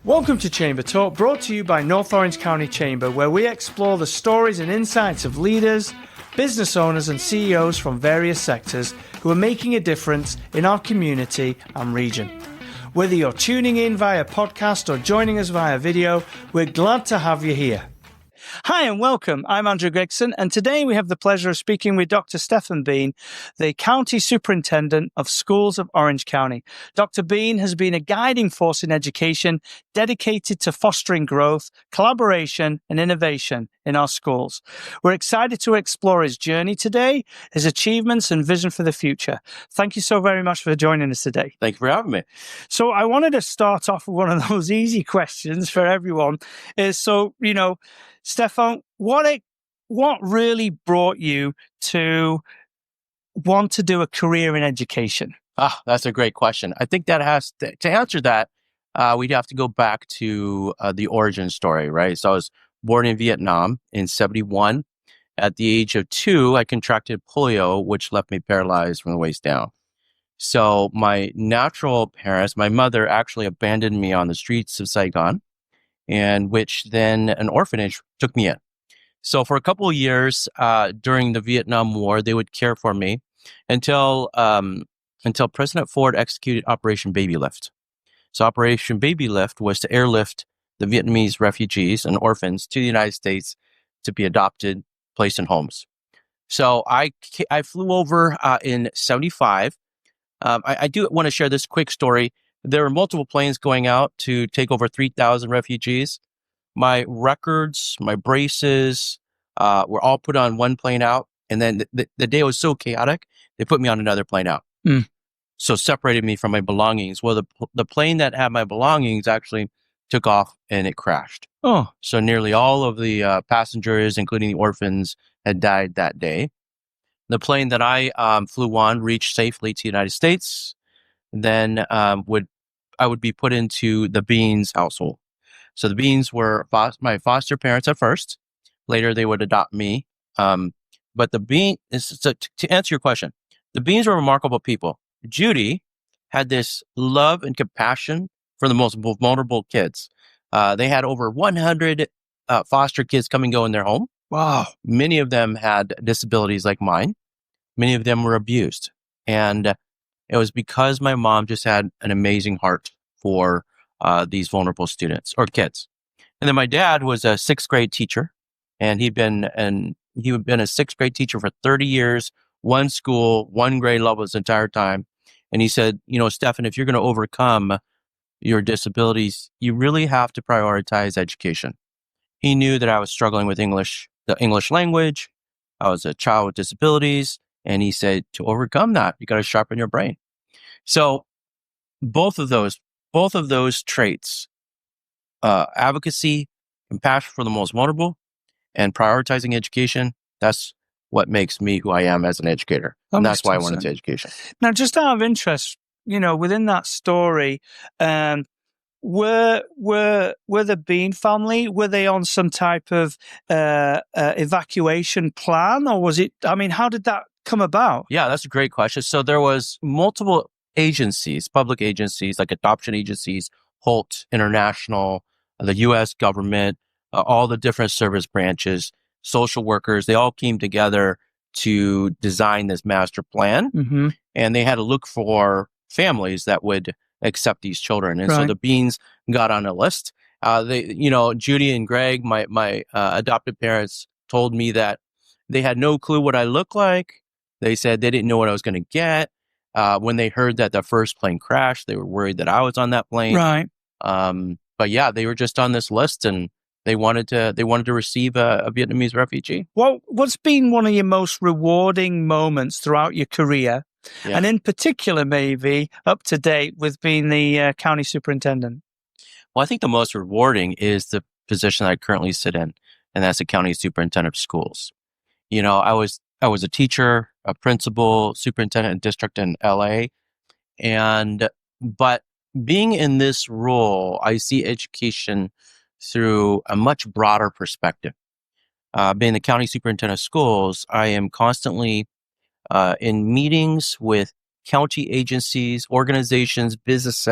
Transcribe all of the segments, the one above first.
Welcome to Chamber Talk, brought to you by North Orange County Chamber, where we explore the stories and insights of leaders, business owners and CEOs from various sectors who are making a difference in our community and region. Whether you're tuning in via podcast or joining us via video, we're glad to have you here. Hi and welcome. I'm Andrew Gregson, and today we have the pleasure of speaking with Dr. Stefan Bean, the County Superintendent of Schools of Orange County. Dr. Bean has been a guiding force in education, dedicated to fostering growth, collaboration, and innovation in our schools. We're excited to explore his journey today, his achievements, and vision for the future. Thank you so very much for joining us today. Thank you for having me. So I wanted to start off with one of those easy questions for everyone. Stefan, what really brought you to want to do a career in education? That's a great question. I think that has to answer that, we'd have to go back to the origin story, right? So I was born in Vietnam in 1971. At the age of 2, I contracted polio, which left me paralyzed from the waist down. So my natural parents, my mother actually abandoned me on the streets of Saigon, and which then an orphanage took me in. So for a couple of years during the Vietnam War, they would care for me until President Ford executed Operation Babylift. So Operation Babylift was to airlift the Vietnamese refugees and orphans to the United States to be adopted, placed in homes. So I flew over in 1975. I do want to share this quick story. There were multiple planes going out to take over 3,000 refugees. My records, my braces were all put on one plane out. And then the day was so chaotic, they put me on another plane out. So separated me from my belongings. Well, the plane that had my belongings actually took off and it crashed. Oh, so nearly all of the passengers, including the orphans, had died that day. The plane that I flew on reached safely to the United States. Then I would be put into the Beans household. So the Beans were my foster parents at first. Later, they would adopt me. But the Bean to answer your question, the Beans were remarkable people. Judy had this love and compassion for the most vulnerable kids. They had over 100 foster kids come and go in their home. wow. Many of them had disabilities like mine. Many of them were abused. And it was because my mom just had an amazing heart for these vulnerable students or kids. And then my dad was a 6th grade teacher, and he'd been a 6th grade teacher for 30 years, one school, one grade level his entire time. And he said, Stefan, if you're going to overcome your disabilities, you really have to prioritize education. He knew that I was struggling with the English language. I was a child with disabilities. And he said, to overcome that, you got to sharpen your brain. So both of those traits, advocacy, compassion for the most vulnerable, and prioritizing education, that's what makes me who I am as an educator. And that's why I went into education. Now, just out of interest, within that story, were the Bean family, were they on some type of evacuation plan, or was it, how did that come about? Yeah, that's a great question. So there was multiple agencies, public agencies like adoption agencies, Holt International, the U.S. government, all the different service branches, social workers, they all came together to design this master plan. Mm-hmm. And they had to look for families that would accept these children. And so the Beans got on a list. Judy and Greg, my adopted parents, told me that they had no clue what I looked like. They said they didn't know what I was going to get. When they heard that the first plane crashed, they were worried that I was on that plane. Right. But yeah, they were just on this list, and they wanted to receive a Vietnamese refugee. Well, what's been one of your most rewarding moments throughout your career, and in particular, maybe up to date with being the county superintendent? Well, I think the most rewarding is the position I currently sit in, and that's the county superintendent of schools. I was a teacher, a principal, superintendent in district in LA, but being in this role, I see education through a much broader perspective. Being the county superintendent of schools, I am constantly in meetings with county agencies, organizations, business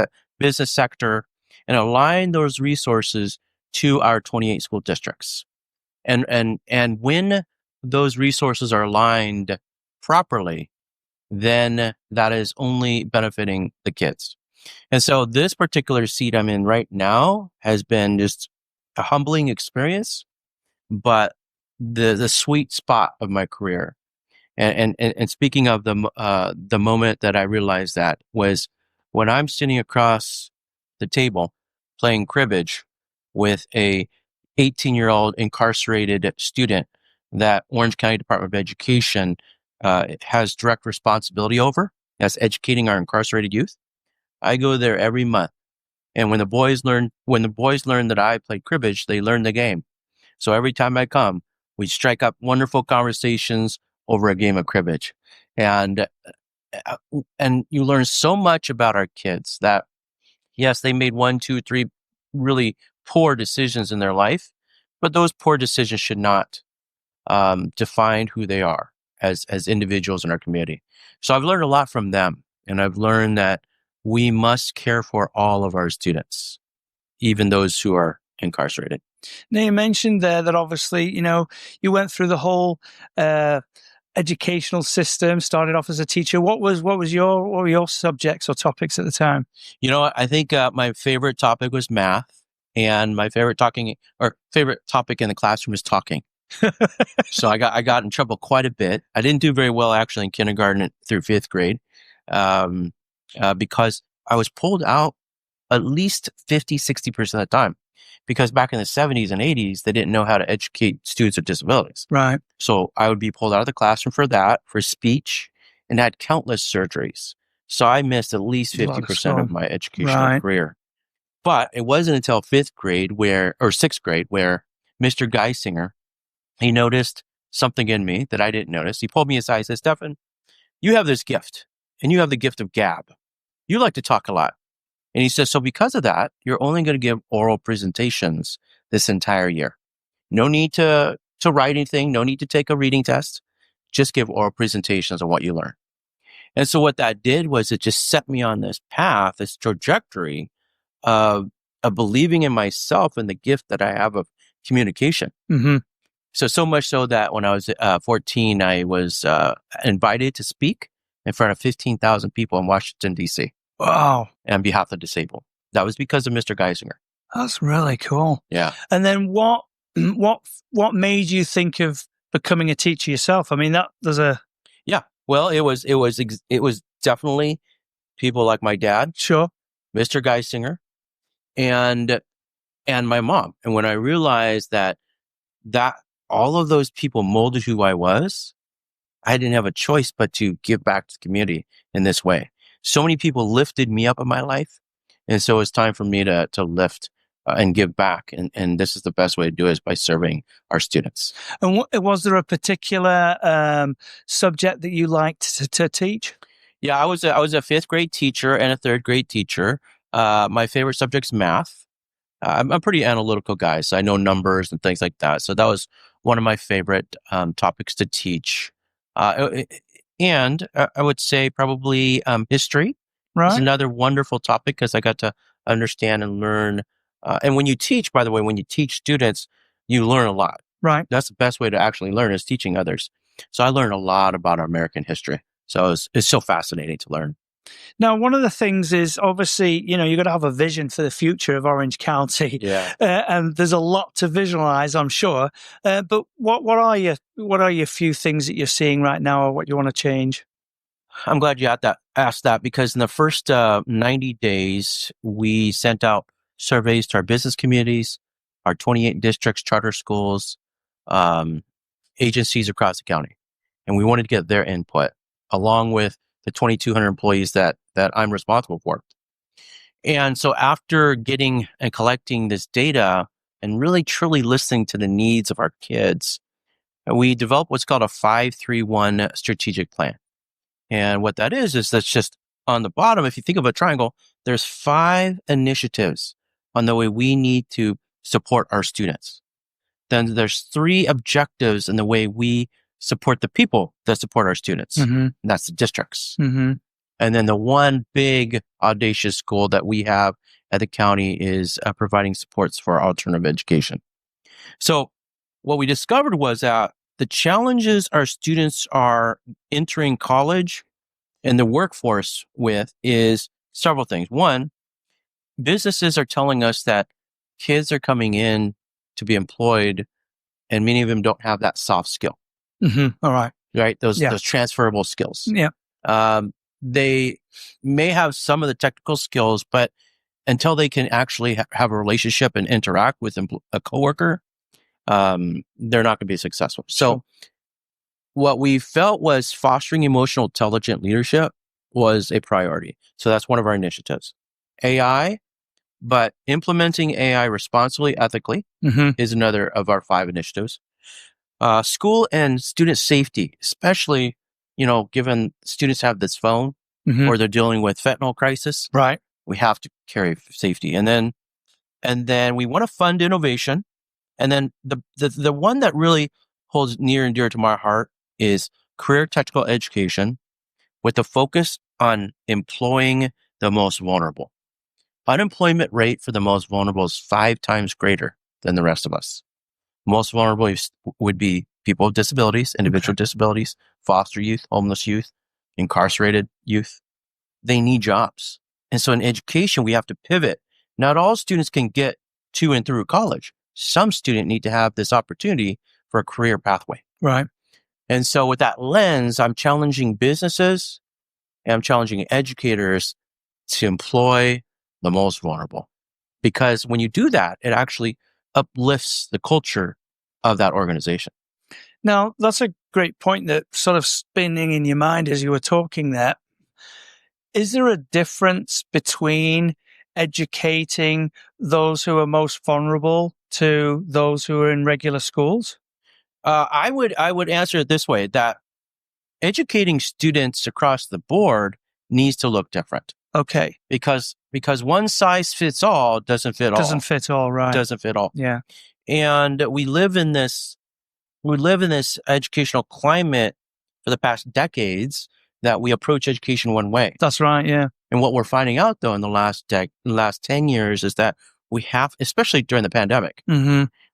sector, and align those resources to our 28 school districts. And when those resources are aligned properly, then that is only benefiting the kids. And so this particular seat I'm in right now has been just a humbling experience, but the sweet spot of my career. And speaking of the moment that I realized that was when I'm sitting across the table playing cribbage with a 18-year-old incarcerated student that Orange County Department of Education has direct responsibility over. That's educating our incarcerated youth. I go there every month, and when the boys learn that I played cribbage, they learn the game. So every time I come, we strike up wonderful conversations over a game of cribbage, and you learn so much about our kids that yes, they made 1, 2, 3 really poor decisions in their life, but those poor decisions should not define who they are as individuals in our community. So I've learned a lot from them, and I've learned that we must care for all of our students, even those who are incarcerated. Now, you mentioned there that obviously, you went through the whole educational system, started off as a teacher. What were your subjects or topics at the time? I think my favorite topic was math, and my favorite topic in the classroom was talking. So I got in trouble quite a bit. I didn't do very well actually in kindergarten through 5th grade because I was pulled out at least 50, 60% of the time. Because back in the 70s and 80s, they didn't know how to educate students with disabilities. Right. So I would be pulled out of the classroom for that, for speech, and had countless surgeries. So I missed at least 50% of my educational career. But it wasn't until 6th grade where Mr. Geisinger, he noticed something in me that I didn't notice. He pulled me aside and said, Stefan, you have this gift, and you have the gift of gab. You like to talk a lot. And he says, so because of that, you're only going to give oral presentations this entire year. No need to write anything. No need to take a reading test. Just give oral presentations on what you learn. And so what that did was it just set me on this path, this trajectory of believing in myself and the gift that I have of communication. Mm-hmm. So much so that when I was 14, I was invited to speak in front of 15,000 people in Washington, D.C. Wow. On behalf of the disabled. That was because of Mr. Geisinger. That's really cool. Yeah. And then what made you think of becoming a teacher yourself? I mean, Yeah. Well, it was definitely people like my dad. Sure. Mr. Geisinger and my mom. And when I realized that all of those people molded who I was, I didn't have a choice but to give back to the community in this way. So many people lifted me up in my life. And so it's time for me to lift and give back. And this is the best way to do it, is by serving our students. And was there a particular subject that you liked to teach? Yeah, I was a 5th grade teacher and a 3rd grade teacher. My favorite subject's math. I'm a pretty analytical guy, so I know numbers and things like that. So that was one of my favorite topics to teach. And I would say probably history is another wonderful topic because I got to understand and learn. And when you teach, by the way, when you teach students, you learn a lot. Right. That's the best way to actually learn, is teaching others. So I learned a lot about our American history. So it's so fascinating to learn. Now, one of the things is obviously, you've got to have a vision for the future of Orange County. Yeah. And there's a lot to visualize, I'm sure. But what are your few things that you're seeing right now, or what you want to change? I'm glad you asked that, because in the first 90 days, we sent out surveys to our business communities, our 28 districts, charter schools, agencies across the county. And we wanted to get their input, along with the 2,200 employees that I'm responsible for. And so after getting and collecting this data and really truly listening to the needs of our kids, we developed what's called a 5-3-1 strategic plan. And what that is that's just on the bottom. If you think of a triangle, there's 5 initiatives on the way we need to support our students. Then there's 3 objectives in the way we support the people that support our students. Mm-hmm. And that's the districts. Mm-hmm. And then the one big audacious goal that we have at the county is providing supports for alternative education. So what we discovered was that the challenges our students are entering college and the workforce with is several things. One, businesses are telling us that kids are coming in to be employed, and many of them don't have that soft skill. All right. Right? Those transferable skills. Yeah. They may have some of the technical skills, but until they can actually have a relationship and interact with a coworker, they're not going to be successful. So what we felt was fostering emotional intelligent leadership was a priority. So that's one of our initiatives. AI, but implementing AI responsibly, ethically is another of our 5 initiatives. School and student safety, especially, given students have this phone or they're dealing with fentanyl crisis. Right. We have to carry safety. And then we want to fund innovation. And then the one that really holds near and dear to my heart is career technical education with a focus on employing the most vulnerable. Unemployment rate for the most vulnerable is 5 times greater than the rest of us. Most vulnerable would be people with disabilities, individual disabilities, foster youth, homeless youth, incarcerated youth. They need jobs. And so in education, we have to pivot. Not all students can get to and through college. Some students need to have this opportunity for a career pathway. Right. And so with that lens, I'm challenging businesses and I'm challenging educators to employ the most vulnerable. Because when you do that, it actually uplifts the culture of that organization. Now, that's a great point that sort of spinning in your mind as you were talking there. Is there a difference between educating those who are most vulnerable to those who are in regular schools? I would answer it this way, that educating students across the board needs to look different. Okay. Because one size fits all doesn't fit all. Doesn't fit all, right. Doesn't fit all. Yeah. And we live in this educational climate for the past decades that we approach education one way. That's right, yeah. And what we're finding out though in the last 10 years is that we have, especially during the pandemic,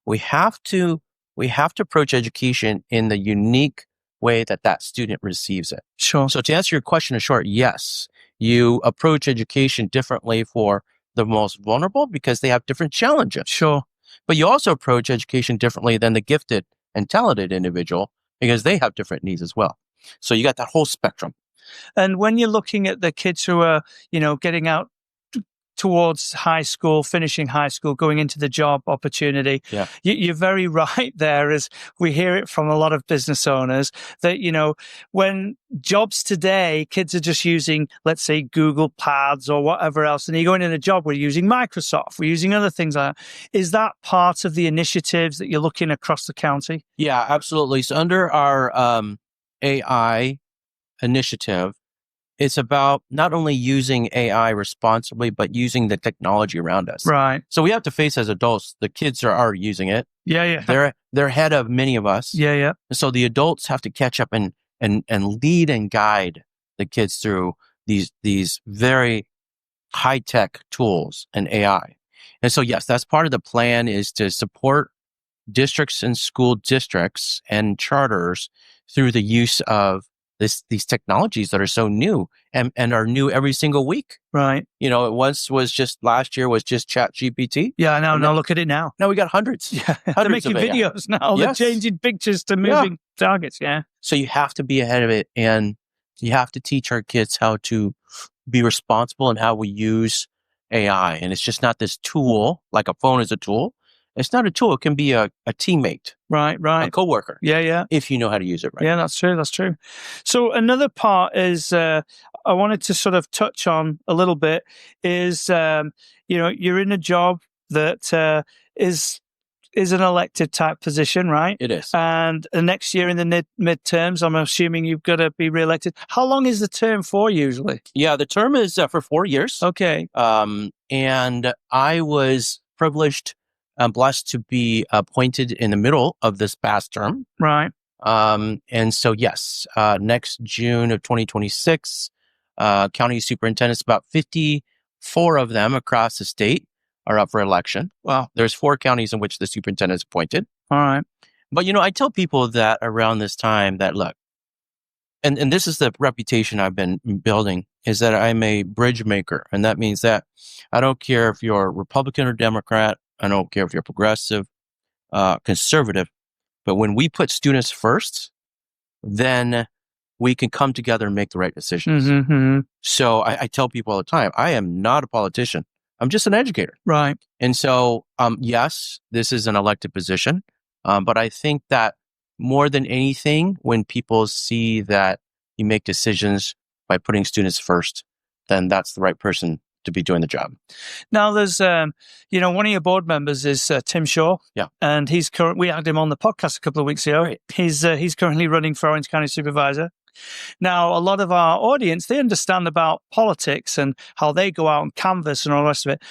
we have to approach education in the unique way that student receives it. Sure. So to answer your question in short, yes, you approach education differently for the most vulnerable because they have different challenges. Sure. But you also approach education differently than the gifted and talented individual because they have different needs as well. So you got that whole spectrum. And when you're looking at the kids who are, getting out towards high school, finishing high school, going into the job opportunity. Yeah. You're very right there, as we hear it from a lot of business owners, that, when jobs today, kids are just using, let's say, Google Pads or whatever else, and you go into a job, we're using Microsoft, we're using other things like that. Is that part of the initiatives that you're looking across the county? Yeah, absolutely. So under our AI initiative, it's about not only using AI responsibly, but using the technology around us. Right. So we have to face as adults, the kids are already using it. Yeah. They're ahead of many of us. Yeah. So the adults have to catch up and lead and guide the kids through these very high-tech tools and AI. And so, yes, that's part of the plan, is to support districts and school districts and charters through the use of these technologies that are so new and are new every single week. Right. It once was just, last year was just ChatGPT. Yeah, now look at it now. Now we got hundreds. Yeah, hundreds they're making videos now. Yes. They're changing pictures to moving targets. Yeah. So you have to be ahead of it, and you have to teach our kids how to be responsible in how we use AI. And it's just not this tool, like a phone is a tool. It's not a tool. It can be a teammate. Right. A coworker. Yeah. If you know how to use it right. Yeah, that's true. So another part is, I wanted to sort of touch on a little bit is, you're in a job that is an elected type position, right? It is. And next year in the midterms, I'm assuming you've got to be reelected. How long is the term for usually? Yeah, the term is for 4 years. Okay. And I was privileged, blessed to be appointed in the middle of this past term. Right. And so, yes, next June of 2026, County Superintendent's about 4 of them across the state are up for election. Wow. There's 4 counties in which the superintendent is appointed. All right. But, I tell people that around this time that, look, and this is the reputation I've been building, is that I'm a bridge maker. And that means that I don't care if you're Republican or Democrat. I don't care if you're progressive, conservative. But when we put students first, then we can come together and make the right decisions. Mm-hmm. So I tell people all the time, I am not a politician. I'm just an educator. Right. And so, yes, this is an elected position. But I think that more than anything, when people see that you make decisions by putting students first, then that's the right person to be doing the job. Now, there's, one of your board members is Tim Shaw. Yeah. And we had him on the podcast a couple of weeks ago. Right. He's currently running for Orange County Supervisor. Now, a lot of our audience, they understand about politics and how they go out and canvass and all the rest of it.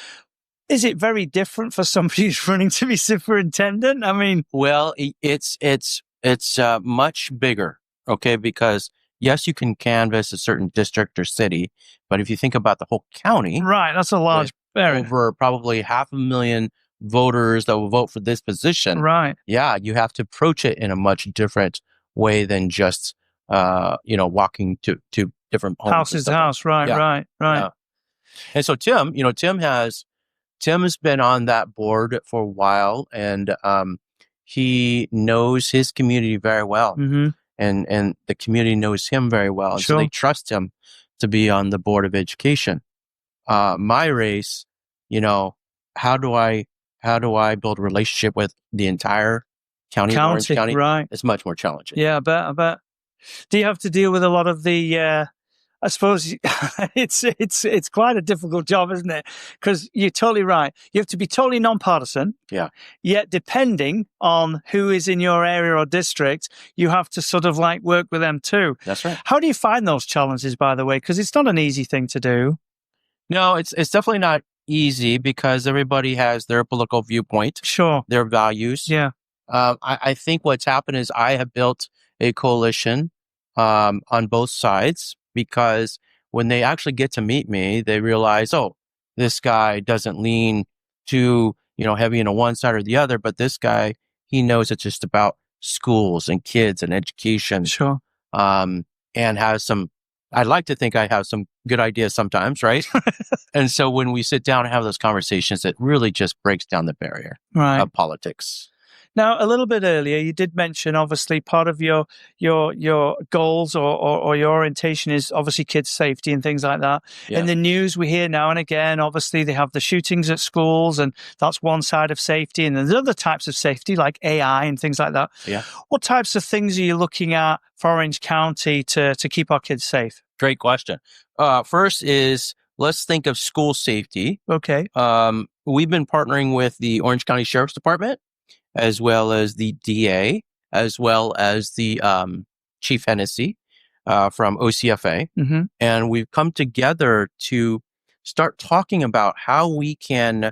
Is it very different for somebody who's running to be superintendent? I mean, well, it's much bigger, okay? Because yes, you can canvass a certain district or city, but if you think about the whole county, right, that's a large area. Over probably 500,000 voters that will vote for this position. Right. Yeah, you have to approach it in a much different way than just walking to different homes. Houses to house, right, yeah. right. Yeah. And so Tim has been on that board for a while, and he knows his community very well, mm-hmm. and the community knows him very well. Sure. So they trust him to be on the board of education. My race, how do I build a relationship with the entire county of Orange County? Right. It's much more challenging. Yeah, I bet. Do you have to deal with a lot of the? I suppose it's quite a difficult job, isn't it? Because you're totally right. You have to be totally nonpartisan. Yeah. Yet, depending on who is in your area or district, you have to sort of like work with them too. That's right. How do you find those challenges, by the way? Because it's not an easy thing to do. No, it's definitely not easy because everybody has their political viewpoint. Sure. Their values. Yeah. I think what's happened is I have built a coalition on both sides, because when they actually get to meet me, they realize, oh, this guy doesn't lean too, heavy into one side or the other, but this guy, he knows it's just about schools and kids and education. Sure. And has I'd like to think I have some good ideas sometimes, right? And so when we sit down and have those conversations, it really just breaks down the barrier of politics. Now, a little bit earlier, you did mention, obviously, part of your goals or your orientation is obviously kids' safety and things like that. Yeah. In the news, we hear now and again, obviously, they have the shootings at schools, and that's one side of safety. And there's other types of safety, like AI and things like that. Yeah. What types of things are you looking at for Orange County to keep our kids safe? Great question. First is, let's think of school safety. Okay. We've been partnering with the Orange County Sheriff's Department, as well as the DA, as well as the Chief Hennessy from OCFA. Mm-hmm. And we've come together to start talking about how we can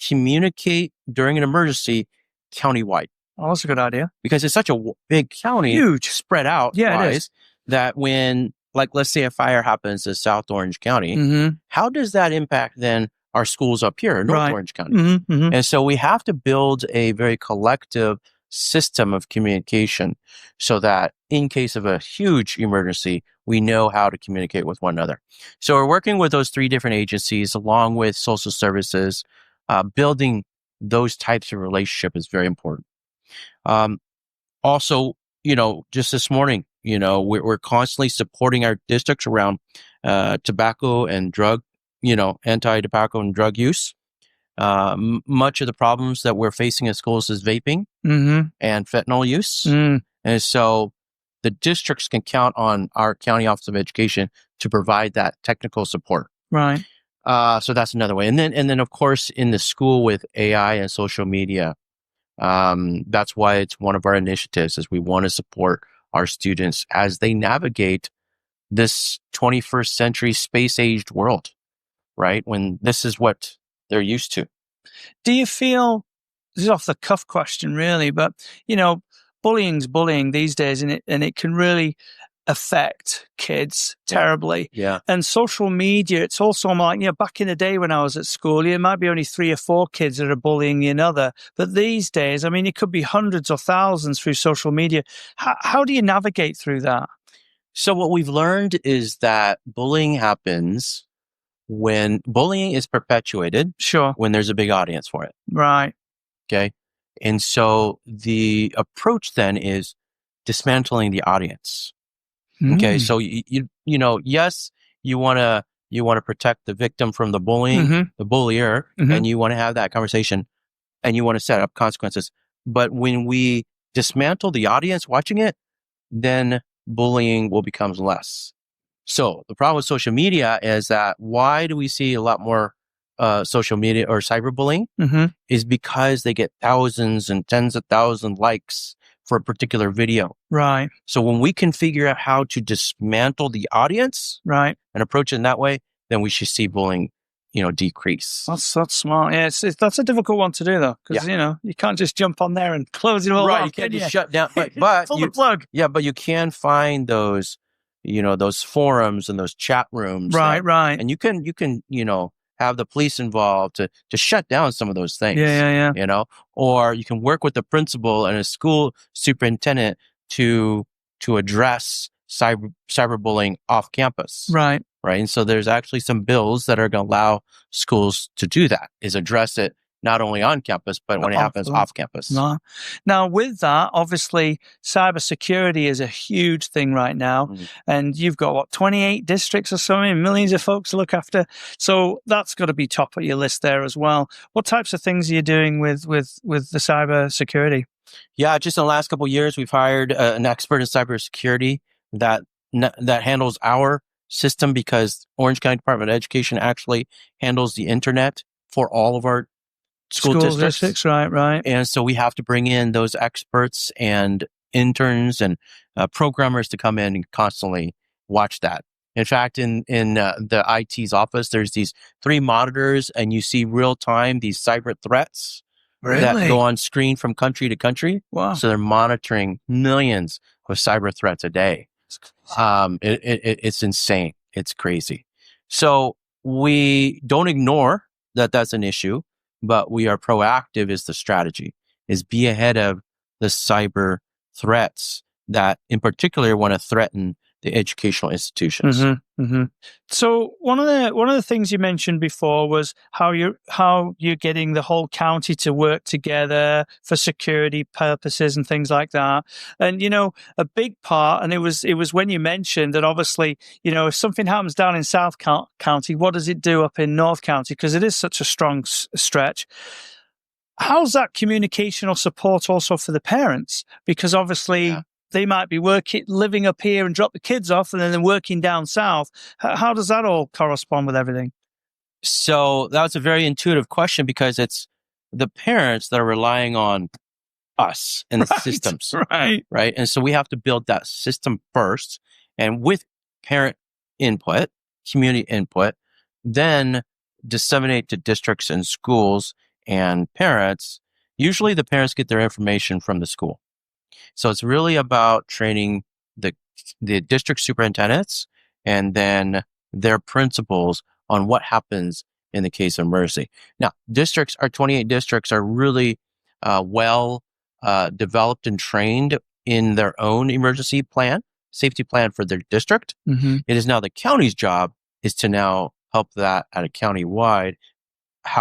communicate during an emergency countywide. Oh, that's a good idea. Because it's such a big county, huge, spread out, yeah, it is. That when, like, let's say a fire happens in South Orange County, mm-hmm. how does that impact then our schools up here in North Orange County? Mm-hmm, mm-hmm. And so we have to build a very collective system of communication so that in case of a huge emergency, we know how to communicate with one another. So we're working with those 3 different agencies along with social services. Building those types of relationship is very important. Also, just this morning, we're constantly supporting our districts around tobacco and drug, anti-tobacco and drug use. Much of the problems that we're facing in schools is vaping mm-hmm. and fentanyl use. Mm. And so the districts can count on our County Office of Education to provide that technical support. Right. So that's another way. And then of course, in the school with AI and social media, that's why it's one of our initiatives, is we want to support our students as they navigate this 21st century space-aged world, right? When this is what they're used to. Do you feel, this is off the cuff question really, but bullying's bullying these days, and it can really affect kids terribly. Yeah. And social media, it's also like, back in the day when I was at school, it might be only 3 or 4 kids that are bullying another. But these days, I mean, it could be hundreds or thousands through social media. How do you navigate through that? So what we've learned is that bullying happens when bullying is perpetuated. Sure. When there's a big audience for it. Right. Okay. And so the approach then is dismantling the audience. Okay. So yes, you want to protect the victim from the bullying, the bullier, and you want to have that conversation and you want to set up consequences. But when we dismantle the audience watching it, then bullying will become less. So the problem with social media is that why do we see a lot more social media or cyberbullying is because they get thousands and tens of thousands likes for a particular video. Right. So when we can figure out how to dismantle the audience and approach it in that way, then we should see bullying, decrease. That's smart. Yeah, that's a difficult one to do though, because you can't just jump on there and close it all off. You can't just shut down. But pull the plug. Yeah, but you can find those, those forums and those chat rooms. Right. And you can have the police involved to shut down some of those things. Yeah. Or you can work with the principal and a school superintendent to address cyberbullying off campus. Right. And so there's actually some bills that are going to allow schools to do that, is address it not only on campus, but when it happens off campus. Now, with that, obviously, cybersecurity is a huge thing right now. And you've got, 28 districts or something, millions of folks to look after. So that's got to be top of your list there as well. What types of things are you doing with the cybersecurity? Yeah, just in the last couple of years, we've hired an expert in cybersecurity that handles our system, because Orange County Department of Education actually handles the internet for all of our school districts. Right. And so we have to bring in those experts and interns and programmers to come in and constantly watch that. In fact, in the IT's office, there's these 3 monitors, and you see real time these cyber threats that go on screen from country to country. Wow! So they're monitoring millions of cyber threats a day. It's insane. It's crazy. So we don't ignore that that's an issue, but we are proactive is the strategy, is be ahead of the cyber threats that in particular want to threaten the educational institutions. So one of the things you mentioned before was how you're getting the whole county to work together for security purposes and things like that. And a big part, and it was when you mentioned that obviously if something happens down in South County, what does it do up in North County, because it is such a strong stretch. How's that communicational support also for the parents? Because obviously they might be living up here and drop the kids off, and then they're working down south. How does that all correspond with everything? So that's a very intuitive question, because it's the parents that are relying on us and the systems. Right. And so we have to build that system first, and with parent input, community input, then disseminate to districts and schools and parents. Usually the parents get their information from the school. So it's really about training the district superintendents and then their principals on what happens in the case of emergency. Now, our 28 districts are really well developed and trained in their own emergency plan, safety plan for their district. It is now the county's job is to now help that at a county-wide.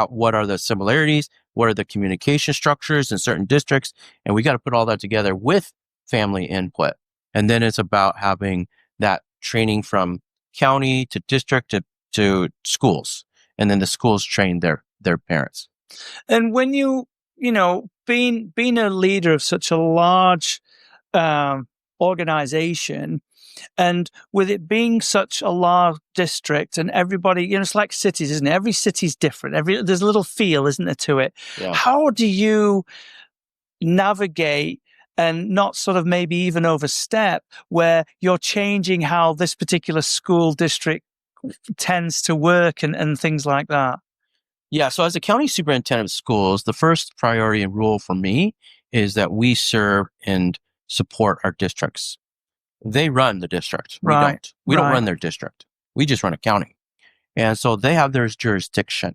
What are the similarities? What are the communication structures in certain districts? And we got to put all that together with family input. And then it's about having that training from county to district to schools. And then the schools train their parents. And when being a leader of such a large organization, and with it being such a large district and everybody, it's like cities, isn't it? Every city's different. There's a little feel, isn't there, to it? Yeah. How do you navigate and not sort of maybe even overstep where you're changing how this particular school district tends to work and things like that? Yeah. So as a county superintendent of schools, the first priority and rule for me is that we serve and support our districts. they run the district. We Right, don't. We don't right. run their district. We just run a county. And so they have their jurisdiction,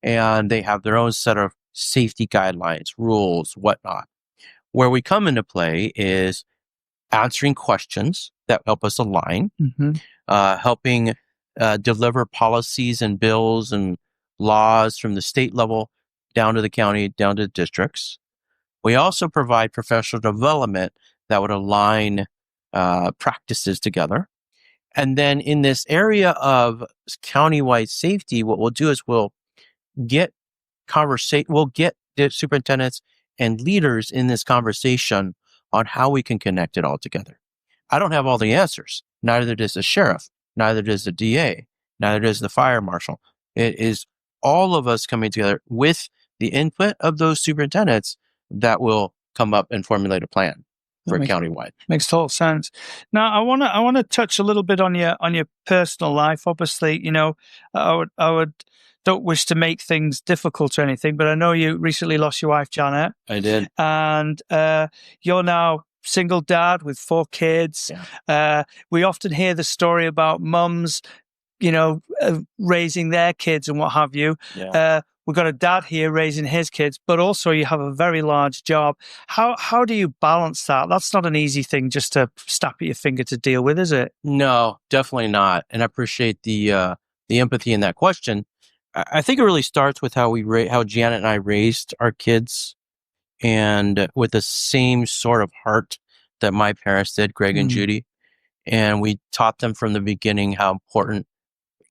and they have their own set of safety guidelines, rules, whatnot. Where we come into play is answering questions that help us align, helping deliver policies and bills and laws from the state level down to the county, down to the districts. We also provide professional development that would align practices together. And then in this area of countywide safety, what we'll do is we'll get the superintendents and leaders in this conversation on how we can connect it all together. I don't have all the answers. Neither does the sheriff, neither does the DA, neither does the fire marshal. It is all of us coming together with the input of those superintendents that will come up and formulate a plan for countywide. Makes total sense. Now, I want to touch a little bit on your personal life. Obviously, I would don't wish to make things difficult or anything, but I know you recently lost your wife, Janet. I did, and you're now single dad with 4 kids. Yeah. We often hear the story about mums, raising their kids and what have you. Yeah. We've got a dad here raising his kids, but also you have a very large job. How do you balance that? That's not an easy thing just to snap at your finger to deal with, is it? No, definitely not. And I appreciate the empathy in that question. I think it really starts with how Janet and I raised our kids, and with the same sort of heart that my parents did, Greg and Judy. And we taught them from the beginning how important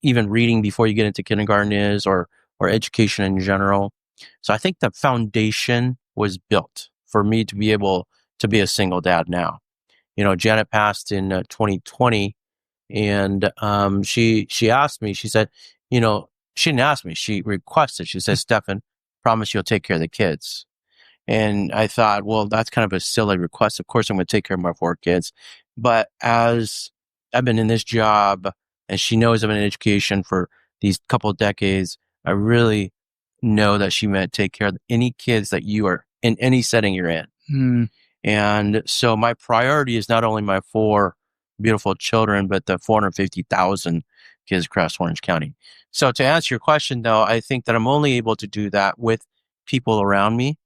even reading before you get into kindergarten is, or education in general. So I think the foundation was built for me to be able to be a single dad now. Janet passed in 2020, and she asked me, she said, she didn't ask me, she requested, she said, Stefan, promise you'll take care of the kids. And I thought, well, that's kind of a silly request. Of course, I'm going to take care of my 4 kids. But as I've been in this job, and she knows I've been in education for these couple of decades, I really know that she meant take care of any kids that you are in any setting you're in. And so my priority is not only my 4 beautiful children, but the 450,000 kids across Orange County. So to answer your question, though, I think that I'm only able to do that with people around me,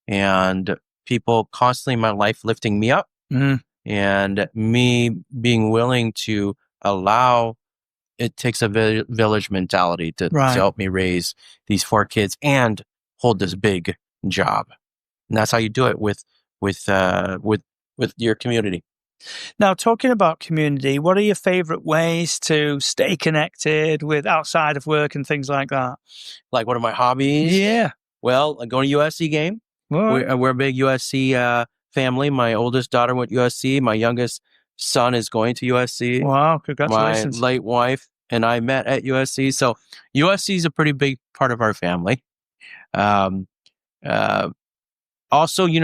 and people constantly in my life lifting me up, and me being willing to allow. It takes a village mentality to help me raise these 4 kids and hold this big job. And that's how you do it with your community. Now, talking about community, what are your favorite ways to stay connected with outside of work and things like that? Like, what are my hobbies? Yeah. Well, I go to USC game. We're a big USC family. My oldest daughter went to USC. My youngest son is going to USC. Wow, congratulations. My late wife and I met at USC. So USC is a pretty big part of our family. Also,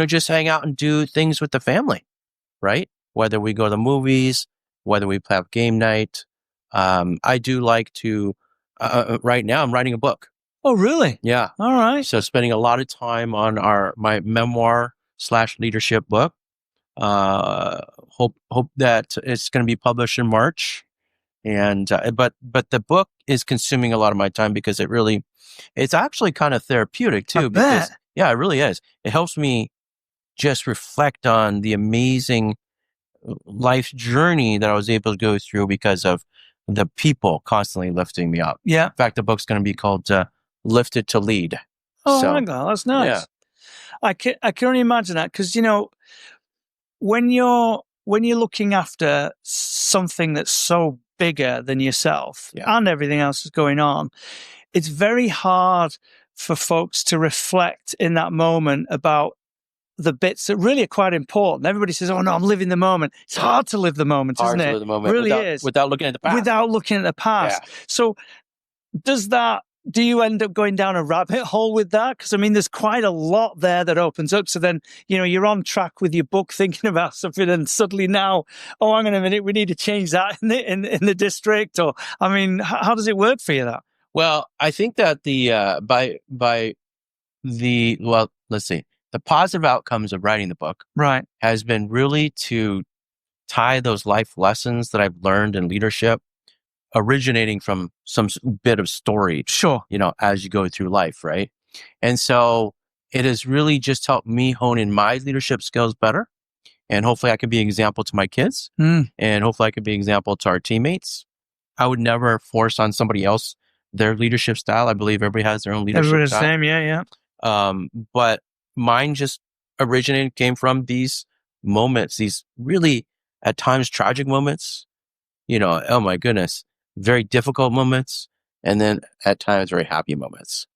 just hang out and do things with the family, right? Whether we go to the movies, whether we have game night. I do like to, right now I'm writing a book. Oh, really? Yeah. All right. So spending a lot of time on my memoir / leadership book. Hope that it's going to be published in March. And, but the book is consuming a lot of my time because it's actually kind of therapeutic too. Because yeah, it really is. It helps me just reflect on the amazing life journey that I was able to go through because of the people constantly lifting me up. Yeah. In fact, the book's going to be called Lifted to Lead. Oh, my God, that's nice. Yeah. I can only imagine that because, when you're looking after something that's so bigger than yourself and everything else that's going on, it's very hard for folks to reflect in that moment about the bits that really are quite important. Everybody says, oh no, I'm living the moment. It's hard to live the moment, isn't it? Hard to live the moment. Really is. Without looking at the past. Without looking at the past. Yeah. So do you end up going down a rabbit hole with that? Because, there's quite a lot there that opens up. So then, you're on track with your book thinking about something and suddenly now, oh, hang on a minute, we need to change that in the district. Or, how does it work for you, that? Well, I think that let's see. The positive outcomes of writing the book right has been really to tie those life lessons that I've learned in leadership, originating from some bit of story, Sure. as you go through life, right? And so it has really just helped me hone in my leadership skills better. And hopefully I can be an example to my kids, and hopefully I can be an example to our teammates. I would never force on somebody else their leadership style. I believe everybody has their own leadership Everybody's the style. same, yeah. But mine just came from these moments, these really at times tragic moments, oh my goodness, very difficult moments, and then at times very happy moments.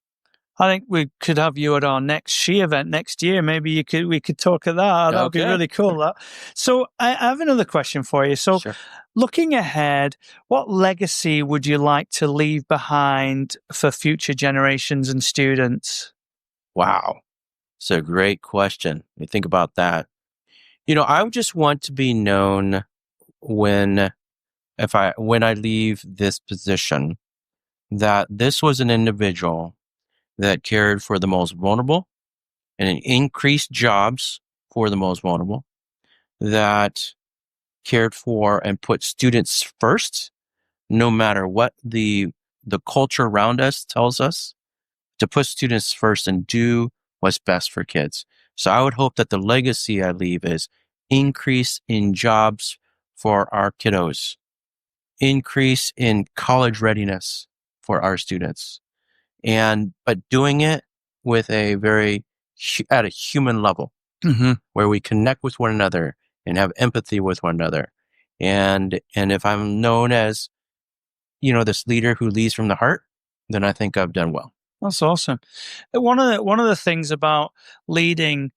I think we could have you at our next SHE event next year. Maybe we could talk at that. That would be really cool. That. So I have another question for you. So Sure. Looking ahead, what legacy would you like to leave behind for future generations and students? Wow. It's a great question. You think about that. I would just want to be known when I leave this position, that this was an individual that cared for the most vulnerable and increased jobs for the most vulnerable, that cared for and put students first, no matter what the culture around us tells us, to put students first and do what's best for kids. So I would hope that the legacy I leave is increase in jobs for our kiddos, increase in college readiness for our students, but doing it with at a human level, where we connect with one another and have empathy with one another. And if I'm known as, this leader who leads from the heart, then I think I've done well. That's awesome. One of the things about leading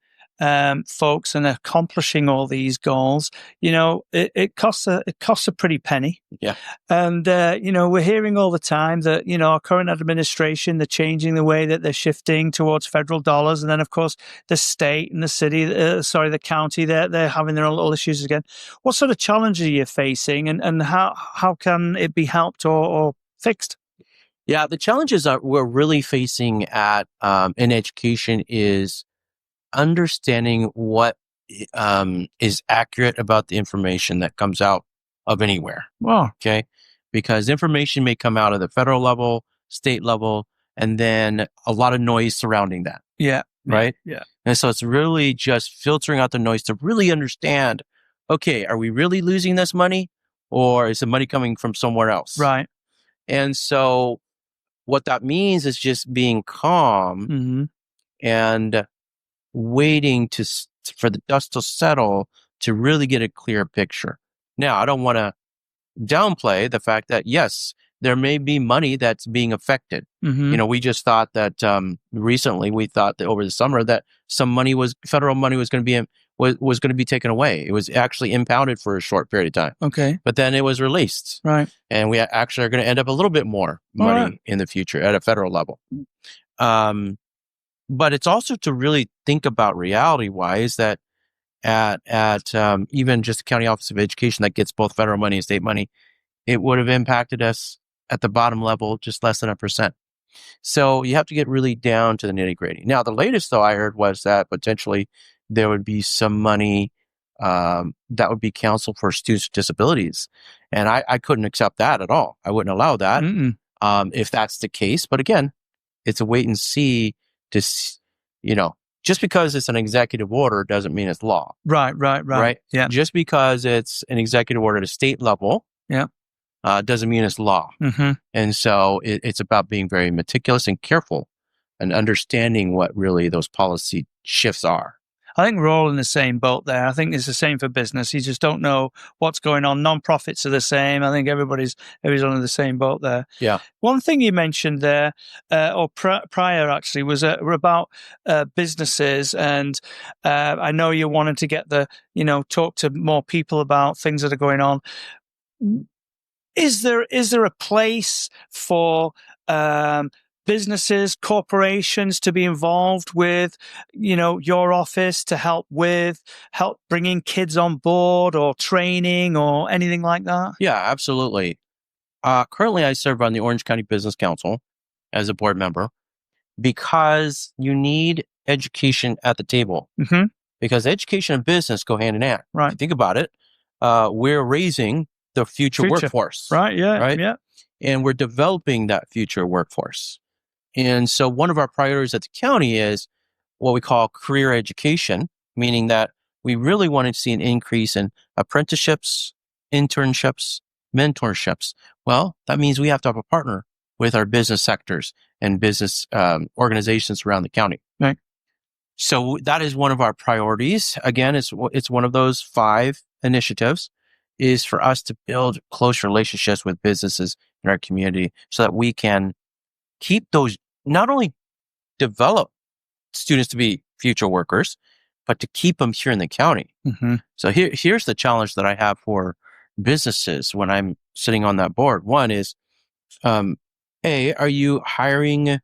folks and accomplishing all these goals, it costs a pretty penny. Yeah. And we're hearing all the time that our current administration, they're changing the way that they're shifting towards federal dollars, and then of course the state and the city, the county, they're having their own little issues again. What sort of challenges are you facing, and how can it be helped or fixed? Yeah, the challenges that we're really facing in education is understanding what is accurate about the information that comes out of anywhere. Wow. Okay. Because information may come out of the federal level, state level, and then a lot of noise surrounding that. Yeah. Right. Yeah. And so it's really just filtering out the noise to really understand, okay, are we really losing this money, or is the money coming from somewhere else? Right. And so what that means is just being calm and waiting for the dust to settle to really get a clear picture. Now, I don't want to downplay the fact that, yes, there may be money that's being affected. We just thought that recently, we thought that over the summer that some federal money was going to be taken away. It was actually impounded for a short period of time. Okay. But then it was released. Right. And we actually are going to end up a little bit more money in the future at a federal level. But it's also to really think about reality-wise that at even just the County Office of Education that gets both federal money and state money, it would have impacted us at the bottom level just less than 1%. So you have to get really down to the nitty-gritty. Now, the latest, though, I heard was that potentially there would be some money that would be counseled for students with disabilities. And I couldn't accept that at all. I wouldn't allow that if that's the case. But again, it's a wait and see to, just because it's an executive order doesn't mean it's law. Right. Yeah. Just because it's an executive order at a state level doesn't mean it's law. And so it's about being very meticulous and careful and understanding what really those policy shifts are. I think we're all in the same boat there. I think it's the same for business. You just don't know what's going on. Non-profits are the same. I think everybody's on the same boat there. Yeah. One thing you mentioned there, prior actually, was about businesses, and I know you wanted to get talk to more people about things that are going on. Is there a place for businesses, corporations to be involved with, your office to help bringing kids on board or training or anything like that? Yeah, absolutely. Currently, I serve on the Orange County Business Council as a board member because you need education at the table. Because education and business go hand in hand. Right. If you think about it, we're raising the future workforce. Right, yeah, right? yeah. And we're developing that future workforce. And so one of our priorities at the county is what we call career education, meaning that we really want to see an increase in apprenticeships, internships, mentorships. Well, that means we have to have a partner with our business sectors and business organizations around the county. Right. So that is one of our priorities. Again, it's one of those 5 initiatives, is for us to build close relationships with businesses in our community so that we can keep those, not only develop students to be future workers, but to keep them here in the county. Mm-hmm. So here's the challenge that I have for businesses when I'm sitting on that board. One is, A, are you hiring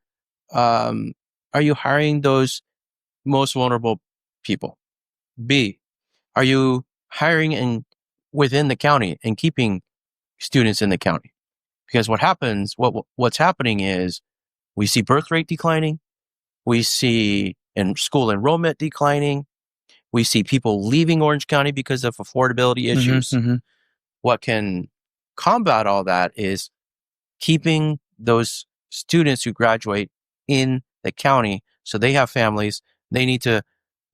those most vulnerable people? B, are you hiring within the county and keeping students in the county? Because what's happening is we see birth rate declining, we see school enrollment declining, we see people leaving Orange County because of affordability issues. Mm-hmm. What can combat all that is keeping those students who graduate in the county, so they have families, they need to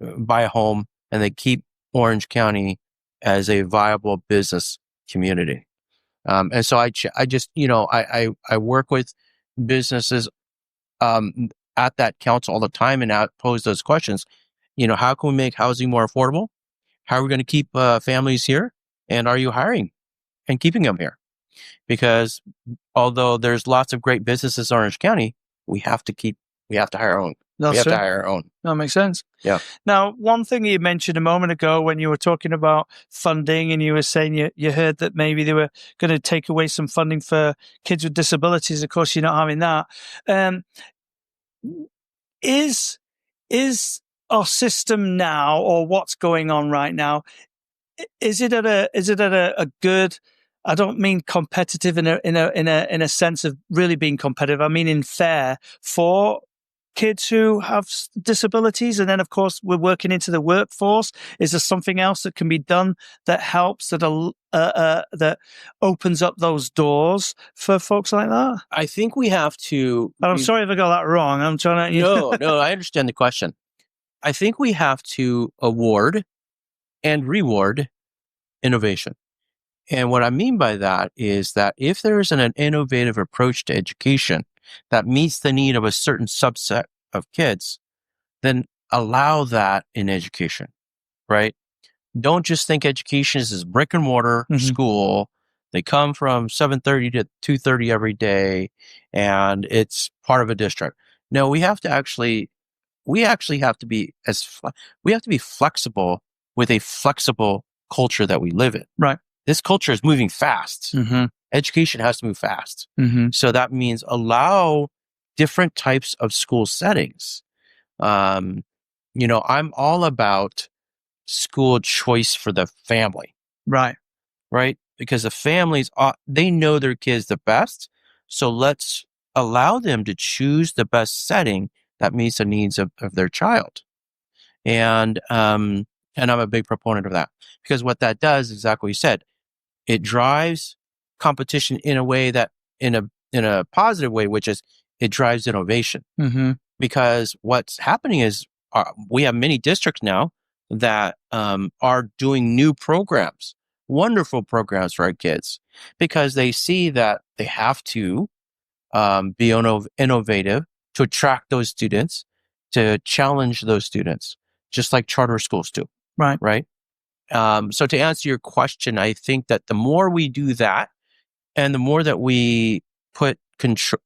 buy a home, and they keep Orange County as a viable business community. And so I just, I work with businesses at that council all the time and pose those questions. How can we make housing more affordable? How are we going to keep families here? And are you hiring and keeping them here? Because although there's lots of great businesses in Orange County, we have to hire our own. To hire our own. That makes sense. Yeah. Now, one thing you mentioned a moment ago when you were talking about funding, and you were saying you heard that maybe they were going to take away some funding for kids with disabilities. Of course, you're not having that. Is our system now, or what's going on right now, is it at a good? I don't mean competitive in a sense of really being competitive. I mean in fair for kids who have disabilities. And then, of course, we're working into the workforce. Is there something else that can be done that helps, that opens up those doors for folks like that? I think we have to. I'm sorry if I got that wrong. I'm trying to. No, I understand the question. I think we have to award and reward innovation. And what I mean by that is that if there is an innovative approach to education that meets the need of a certain subset of kids, then allow that in education, right? Don't just think education is this brick and mortar school. They come from 7:30 to 2:30 every day, and it's part of a district. No, we have to actually have to be flexible with a flexible culture that we live in. Right. This culture is moving fast. Mm-hmm. Education has to move fast. Mm-hmm. So that means allow different types of school settings. I'm all about school choice for the family. Right. Right? Because the families, they know their kids the best. So let's allow them to choose the best setting that meets the needs of their child. And I'm a big proponent of that, because what that does is exactly what you said. It drives competition in a way that, in a positive way, which is it drives innovation. Mm-hmm. Because what's happening is we have many districts now that are doing new programs, wonderful programs for our kids, because they see that they have to be innovative to attract those students, to challenge those students, just like charter schools do. Right. Right. So to answer your question, I think that the more we do that, and the more that we put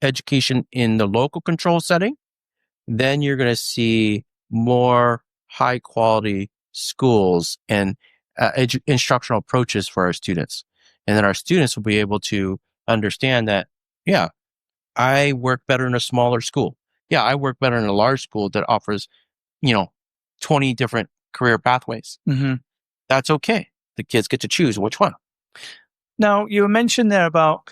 education in the local control setting, then you're going to see more high quality schools and instructional approaches for our students. And then our students will be able to understand that, yeah, I work better in a smaller school. Yeah, I work better in a large school that offers, 20 different career pathways. Mm-hmm. That's okay. The kids get to choose which one. Now, you mentioned there about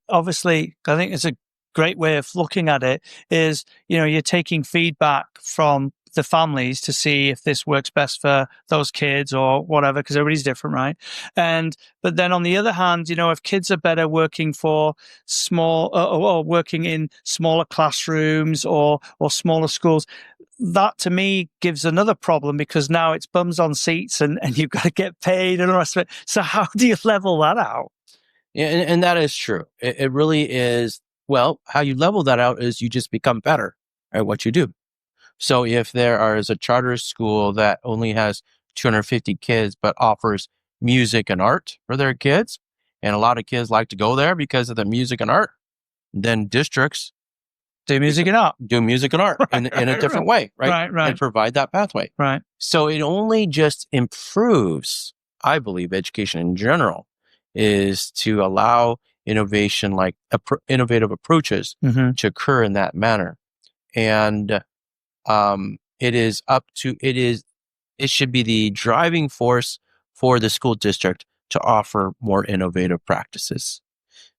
obviously, I think it's a great way of looking at it is, you're taking feedback from the families to see if this works best for those kids or whatever, because everybody's different, right? But then on the other hand, if kids are better working for small or working in smaller classrooms or smaller schools, that to me gives another problem, because now it's bums on seats and you've got to get paid and all the rest of it. So how do you level that out? Yeah, and that is true. It really is. Well, how you level that out is you just become better at what you do. So if there is a charter school that only has 250 kids but offers music and art for their kids, and a lot of kids like to go there because of the music and art, then districts do music and art in a different way, right? Right. And provide that pathway. Right. So it only just improves, I believe, education in general, is to allow innovation, like innovative approaches to occur in that manner. And it should be the driving force for the school district to offer more innovative practices.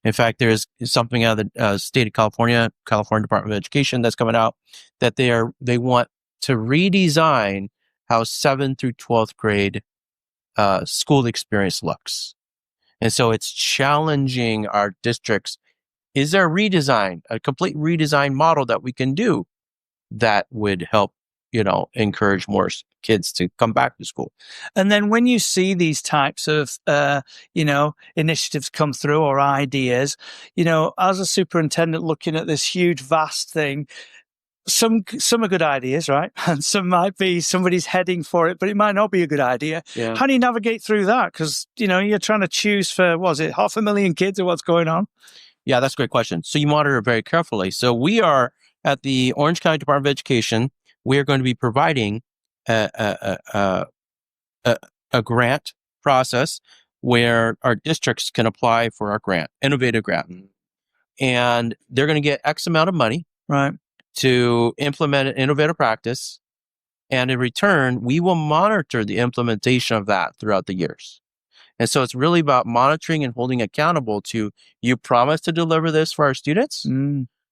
In fact, there's something out of the state of California Department of Education that's coming out that they want to redesign how 7th through 12th grade school experience looks. And so it's challenging our districts. Is there a complete redesign model that we can do that would help, encourage more kids to come back to school? And then when you see these types of, initiatives come through or ideas, as a superintendent looking at this huge, vast thing, some are good ideas, right? And some might be somebody's heading for it, but it might not be a good idea. Yeah. How do you navigate through that? Because, you're trying to choose for, 500,000 kids or what's going on? Yeah, that's a great question. So you monitor it very carefully. So we are at the Orange County Department of Education. We are going to be providing a grant process where our districts can apply for our grant, innovative grant. And they're going to get X amount of money, right, to implement an innovative practice. And in return, we will monitor the implementation of that throughout the years. And so it's really about monitoring and holding accountable to, you promised to deliver this for our students.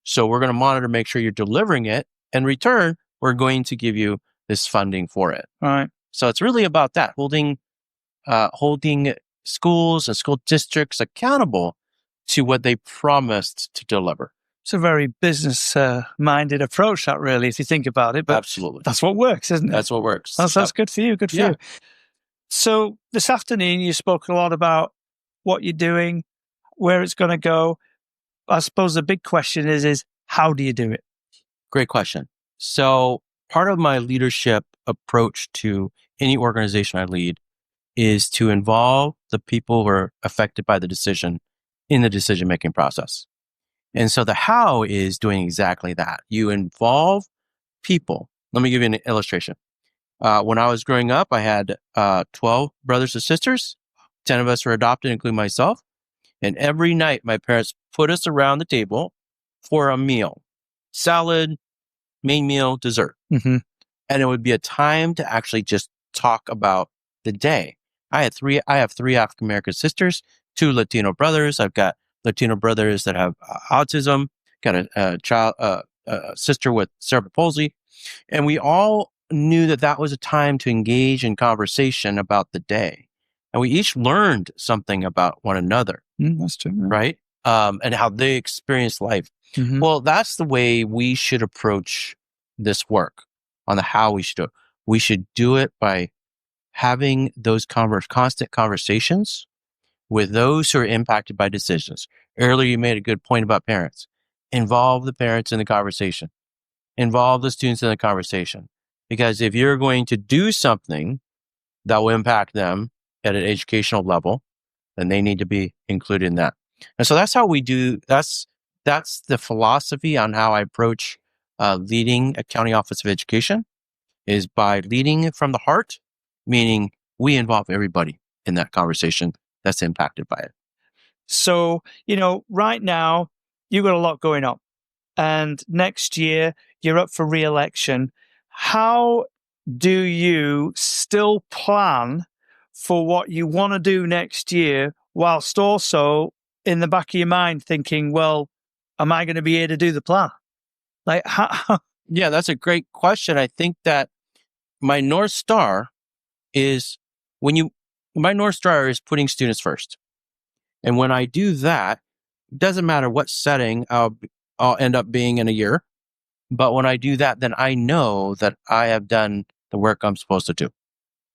So we're going to monitor, make sure you're delivering it. In return, we're going to give you this funding for it. All right. So it's really about that, holding schools and school districts accountable to what they promised to deliver. It's a very business-minded approach, that really, if you think about it. But absolutely, that's what works, isn't it? That's what works. That's good for you. Good for you. So this afternoon, you spoke a lot about what you're doing, where it's going to go. I suppose the big question is how do you do it? Great question. So part of my leadership approach to any organization I lead is to involve the people who are affected by the decision in the decision-making process. And so the how is doing exactly that. You involve people. Let me give you an illustration. When I was growing up, I had 12 brothers and sisters. 10 of us were adopted, including myself. And every night, my parents put us around the table for a meal: salad, main meal, dessert. And it would be a time to actually just talk about the day. I have three African-American sisters, 2 Latino brothers. I've got Latino brothers that have autism, got a sister with cerebral palsy. And we all knew that was a time to engage in conversation about the day. And we each learned something about one another. That's true. Right? And how they experience life. Well, that's the way we should approach this work on the how we should do it. We should do it by having those constant conversations with those who are impacted by decisions. Earlier, you made a good point about parents. Involve the parents in the conversation. Involve the students in the conversation. Because if you're going to do something that will impact them at an educational level, then they need to be included in that. And so that's how we do, that's the philosophy on how I approach leading a county office of education, is by leading from the heart, meaning we involve everybody in that conversation that's impacted by it. So, right now, you've got a lot going on. And next year, you're up for re-election. How do you still plan for what you want to do next year, whilst also in the back of your mind thinking, well, am I going to be able to do the plan? Like, how? Yeah, that's a great question. I think that my North Star is my North Star is putting students first. And when I do that, it doesn't matter what setting I'll end up being in a year. But when I do that, then I know that I have done the work I'm supposed to do.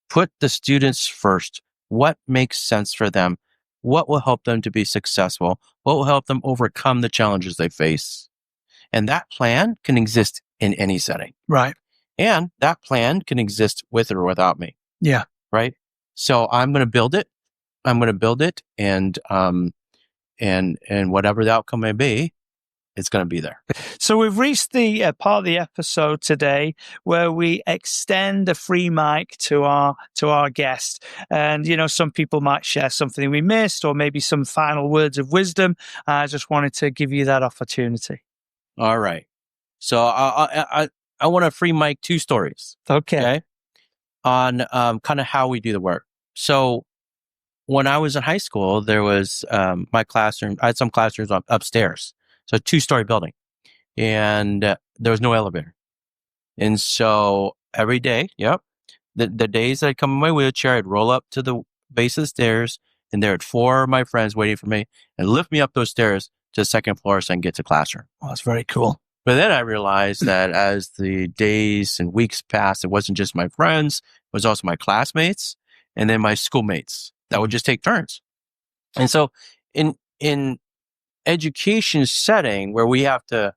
Put the students first. What makes sense for them? What will help them to be successful? What will help them overcome the challenges they face? And that plan can exist in any setting. Right. And that plan can exist with or without me. Yeah. Right. So I'm going to build it. And whatever the outcome may be, it's going to be there. So we've reached the part of the episode today where we extend a free mic to our guest. And, some people might share something we missed or maybe some final words of wisdom. I just wanted to give you that opportunity. All right. So I want to free mic 2 stories. Okay. On kind of how we do the work. So when I was in high school, there was my classroom. I had some classrooms upstairs. So a 2-story building, and there was no elevator. And so every day, the days that I'd come in my wheelchair, I'd roll up to the base of the stairs, and there are 4 of my friends waiting for me and lift me up those stairs to the 2nd floor so I can get to the classroom. Oh, that's very cool. But then I realized that as the days and weeks passed, it wasn't just my friends, it was also my classmates and then my schoolmates that would just take turns. And so in education setting where we have to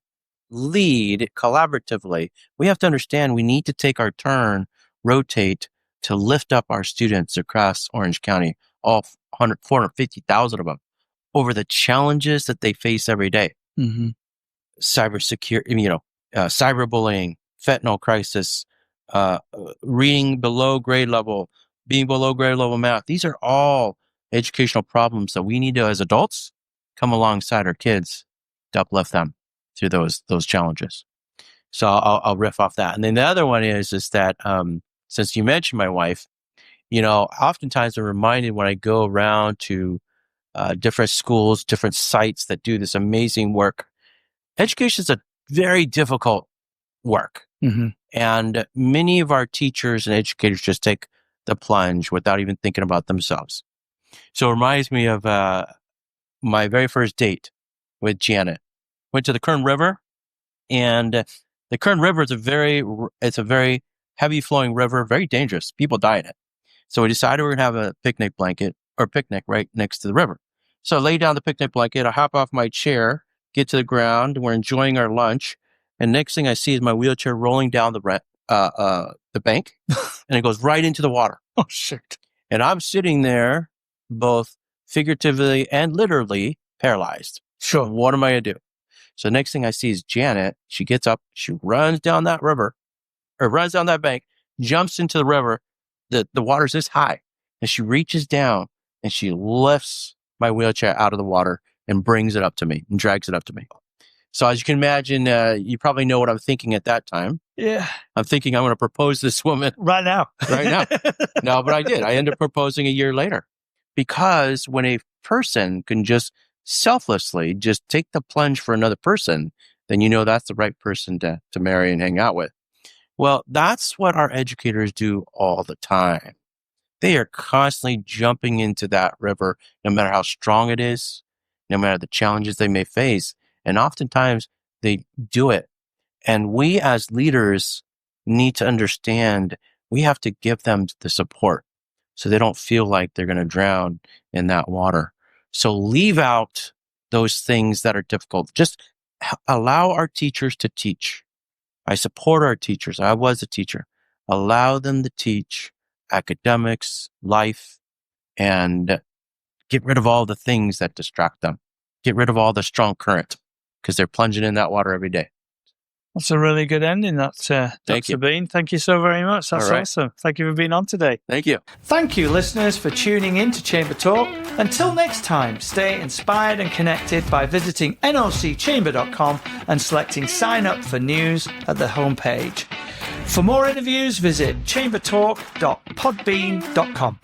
lead collaboratively, we have to understand we need to take our turn, rotate to lift up our students across Orange County, all 450,000 of them, over the challenges that they face every day. Mm-hmm. Cybersecurity, cyberbullying, fentanyl crisis, reading below grade level, being below grade level math. These are all educational problems that we need to, as adults, come alongside our kids to uplift them through those challenges. So I'll riff off that. And then the other one is that since you mentioned my wife, oftentimes I'm reminded when I go around to different schools, different sites that do this amazing work. Education is a very difficult work. Mm-hmm. And many of our teachers and educators just take the plunge without even thinking about themselves. So it reminds me of my very first date with Janet. Went to the Kern River, and the Kern River is a very heavy flowing river, very dangerous. People die in it. So we decided we were going to have a picnic right next to the river. So I lay down the picnic blanket, I hop off my chair, get to the ground, we're enjoying our lunch, and next thing I see is my wheelchair rolling down the bank, and it goes right into the water. Oh, shit. And I'm sitting there, both figuratively and literally paralyzed. Sure. What am I going to do? So next thing I see is Janet. She gets up, she runs down that bank, jumps into the river. The water's this high, and she reaches down and she lifts my wheelchair out of the water and brings it up to me and drags it up to me. So as you can imagine, you probably know what I'm thinking at that time. Yeah. I'm thinking I'm going to propose this woman right now. No, but I did. I ended up proposing a year later, because when a person can just selflessly just take the plunge for another person, then that's the right person to marry and hang out with. Well, that's what our educators do all the time. They are constantly jumping into that river, no matter how strong it is, no matter the challenges they may face. And oftentimes they do it. And we as leaders need to understand we have to give them the support so they don't feel like they're going to drown in that water. So leave out those things that are difficult. Just allow our teachers to teach. I support our teachers. I was a teacher. Allow them to teach academics, life, and get rid of all the things that distract them. Get rid of all the strong current, because they're plunging in that water every day. That's a really good ending, Dr. Bean. Thank you so very much. That's awesome. Thank you for being on today. Thank you. Thank you, listeners, for tuning in to Chamber Talk. Until next time, stay inspired and connected by visiting nocchamber.com and selecting sign up for news at the homepage. For more interviews, visit chambertalk.podbean.com.